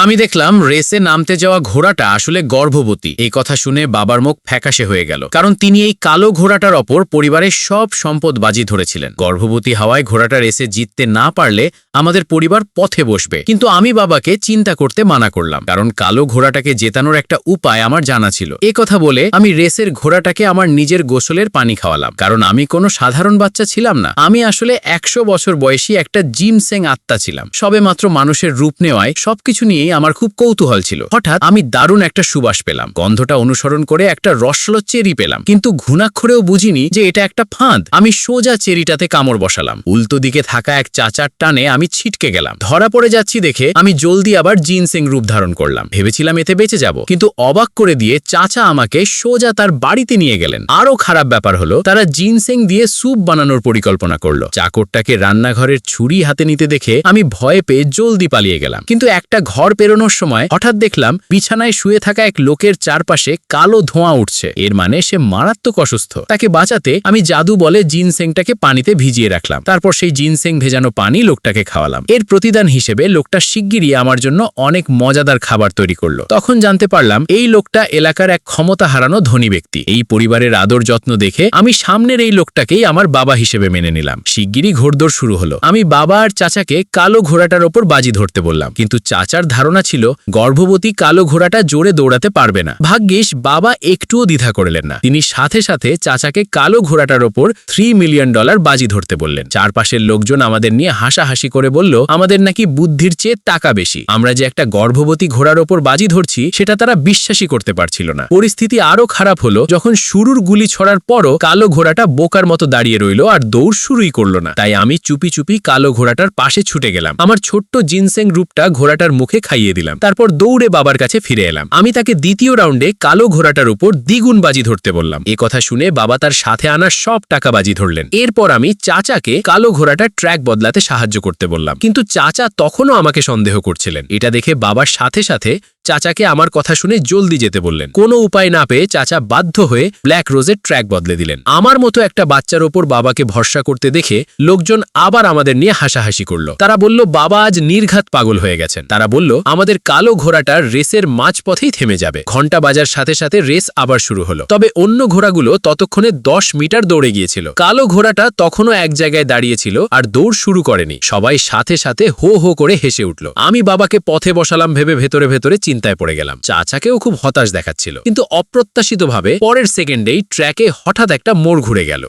আমি দেখলাম রেসে নামতে যাওয়া ঘোড়াটা আসলে গর্ভবতী। এই কথা শুনে বাবার মুখ ফ্যাকাশে হয়ে গেল, কারণ তিনি এই কালো ঘোড়াটার ওপর পরিবারের সব সম্পদ বাজি ধরেছিলেন। গর্ভবতী হওয়ায় ঘোড়াটা রেসে জিততে না পারলে আমাদের পরিবার পথে বসবে। কিন্তু আমি বাবাকে চিন্তা করতে মানা করলাম, কারণ কালো ঘোড়াটাকে জেতানোর একটা উপায় আমার জানা ছিল। এ কথা বলে আমি রেসের ঘোড়াটাকে আমার নিজের গোসলের পানি খাওয়ালাম, কারণ আমি কোনো সাধারণ বাচ্চা ছিলাম না। আমি আসলে 100 বছর বয়সী একটা জিমসেং আত্মা ছিলাম। সবে মাত্র মানুষের রূপ নেওয়ায় সবকিছু নিয়েই আমার খুব কৌতূহল ছিল। হঠাৎ আমি দারুণ একটা সুবাস পেলাম। গন্ধটা অনুসরণ করে একটা রসলো চেরি পেলাম, কিন্তু ঘুণাক্ষরেও বুঝিনি যে এটা একটা ফাঁদ। আমি সোজা চেরিটাতে কামড় বসালাম। উল্টো দিকে থাকা এক চাচার টানে আমি ছিটকে গেলাম। ধরা পড়ে যাচ্ছি দেখে আমি জলদি আবার জিনসেং রূপ ধারণ করলাম। ভেবেছিলাম এতে বেঁচে যাব, কিন্তু অবাক করে দিয়ে চাচা আমাকে সোজা তার বাড়িতে নিয়ে গেলেন। আরও খারাপ ব্যাপার হলো, তারা জিনসেং দিয়ে স্যুপ বানানোর পরিকল্পনা করলো। চাকরটাকে রান্নাঘরের ছুরি হাতে নিতে দেখে আমি ভয় পেয়ে জলদি পালিয়ে গেলাম। কিন্তু একটা ঘর পেরোনোর সময় হঠাৎ দেখলাম বিছানায় শুয়ে থাকা এক লোকের চারপাশে কালো ধোঁয়া উঠছে। এর মানে সে মারাত্মক অসুস্থ। তাকে বাঁচাতে আমি জাদু বলে জিনসেংটাকে পানিতে ভিজিয়ে রাখলাম। তারপর সেই জিনসেং ভেজানো পানি লোকটাকে খাওয়ালাম। এর প্রতিদান হিসেবে লোকটা শিগগিরই আমার জন্য অনেক মজাদার খাবার তৈরি করলো। তখন জানতে পারলাম এই লোকটা এলাকার এক ক্ষমতা হারানো ধনী ব্যক্তি। এই পরিবারের আদর যত্ন দেখে আমি সামনের এই লোকটাকেই আমার বাবা হিসেবে মেনে নিলাম। শিগগিরই ঘোড়দৌড় শুরু হলো। আমি বাবা আর চাচাকে কালো ঘোড়াটার ওপর বাজি ধরতে বললাম, কিন্তু চাচার ধারণা ছিল গর্ভবতী কালো ঘোড়াটা জোরে দৌড়াতে পারবে না। ভাগ্যিস বাবা একটুও দ্বিধা করলেন না। তিনি সাথে সাথে চাচাকে কালো ঘোড়াটার ওপর $3 মিলিয়ন বাজি ধরতে বললেন। চারপাশের লোকজন আমাদের নিয়ে হাসাহাসি করে বলল আমাদের নাকি বুদ্ধির চেয়ে টাকা বেশি। আমরা যে একটা গর্ভবতী ঘোড়ার ওপর বাজি ধরছি সেটা তারা বিশ্বাসই করতে পারছিল না। পরিস্থিতি আরো খারাপ হলো যখন শুরুর গুলি ছড়ার পরও কালো ঘোড়াটা বোকার মতো দাঁড়িয়ে রইল আর দৌড় শুরুই করলো না। তাই আমি চুপি চুপি কালো ঘোড়াটার পাশে ছুটে গেলাম। আমার ছোট্ট জিনসেং রূপটা ঘোড়াটার মুখে খাইয়ে দিলাম। তারপর দৌড়ে বাবার কাছে ফিরে এলাম। আমি তাকে দ্বিতীয় রাউন্ডে কালো ঘোড়াটার উপর দ্বিগুণ বাজি ধরতে বললাম। এ কথা শুনে বাবা তার সাথে আনা সব টাকা বাজি ধরলেন। এরপর আমি চাচাকে কালো ঘোড়াটার ট্র্যাক বদলাতে সাহায্য করতে বললাম, কিন্তু চাচা তখনও আমাকে সন্দেহ করছিলেন। এটা দেখে বাবার সাথে সাথে চাচাকে আমার কথা শুনে জলদি যেতে বললেন। কোনো উপায় না পেয়ে চাচা বাধ্য হয়ে ব্ল্যাক রোজের ট্র্যাক বদলে দিলেন। আমার মতো একটা বাচ্চার ওপর বাবাকে ভরসা করতে দেখে লোকজন আবার আমাদের নিয়ে হাসাহাসি করলো। তারা বলল বাবা আজ নির্ঘাত পাগল হয়ে গেছেন। তারা বলল আমাদের কালো ঘোড়াটার রেসের মাঝপথেই থেমে যাবে। ঘন্টা বাজার সাথে সাথে রেস আবার শুরু হলো। তবে অন্য ঘোড়াগুলো ততক্ষণে 10 মিটার দৌড়ে গিয়েছিল। কালো ঘোড়াটা তখনও এক জায়গায় দাঁড়িয়েছিল আর দৌড় শুরু করেনি। সবাই সাথে সাথে হো হো করে হেসে উঠল। আমি বাবাকে পথে বসালাম ভেবে ভেতরে ভেতরে চিন্তায় পড়ে গেলাম। চাচাকেও খুব হতাশ দেখাচ্ছিল। কিন্তু অপ্রত্যাশিতভাবে পরের সেকেন্ডেই ট্র্যাকে হঠাৎ একটা মোড় ঘুরে গেল।